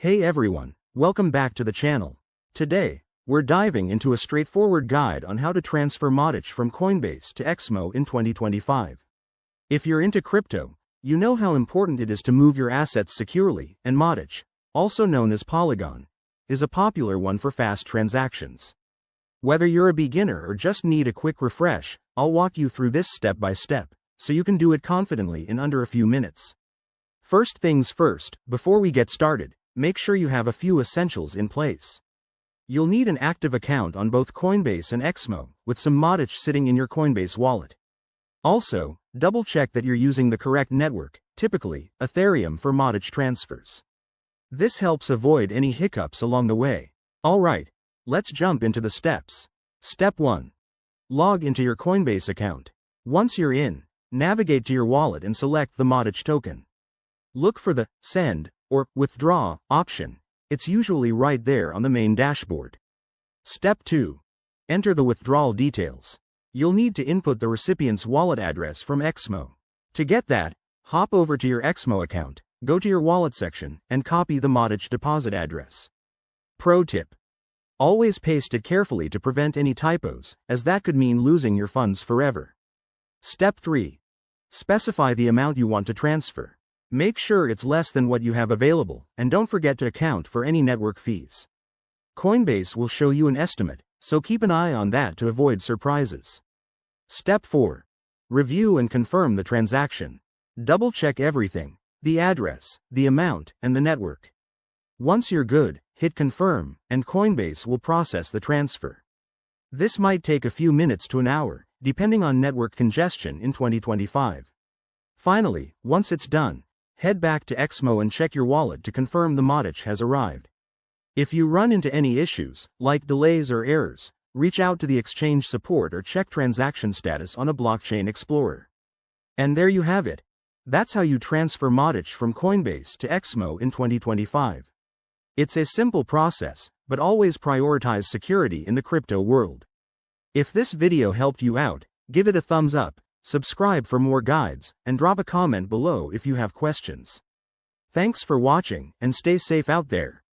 Hey everyone, welcome back to the channel. Today, we're diving into a straightforward guide on how to transfer Madic from Coinbase to XMO in 2025. If you're into crypto, you know how important it is to move your assets securely, and Madic, also known as Polygon, is a popular one for fast transactions. Whether you're a beginner or just need a quick refresh, I'll walk you through this step by step, so you can do it confidently in under a few minutes. First things first, before we get started, make sure you have a few essentials in place. You'll need an active account on both Coinbase and XMO, with some Madic sitting in your Coinbase wallet. Also, double-check that you're using the correct network, typically Ethereum, for Madic transfers. This helps avoid any hiccups along the way. Alright, let's jump into the steps. Step 1. Log into your Coinbase account. Once you're in, navigate to your wallet and select the Madic token. Look for the Send or Withdraw option. It's usually right there on the main dashboard. Step 2. Enter the withdrawal details. You'll need to input the recipient's wallet address from XMO. To get that, hop over to your XMO account, go to your wallet section, and copy the Madic deposit address. Pro tip: always paste it carefully to prevent any typos, as that could mean losing your funds forever. Step 3. Specify the amount you want to transfer. Make sure it's less than what you have available, and don't forget to account for any network fees. Coinbase will show you an estimate, so keep an eye on that to avoid surprises. Step 4. Review and confirm the transaction. Double-check everything: the address, the amount, and the network. Once you're good, hit confirm, and Coinbase will process the transfer. This might take a few minutes to an hour, depending on network congestion in 2025. Finally, once it's done, head back to XMO and check your wallet to confirm the Madic has arrived. If you run into any issues, like delays or errors, reach out to the exchange support or check transaction status on a blockchain explorer. And there you have it. That's how you transfer Madic from Coinbase to XMO in 2025. It's a simple process, but always prioritize security in the crypto world. If this video helped you out, give it a thumbs up, subscribe for more guides, and drop a comment below if you have questions. Thanks for watching, and stay safe out there.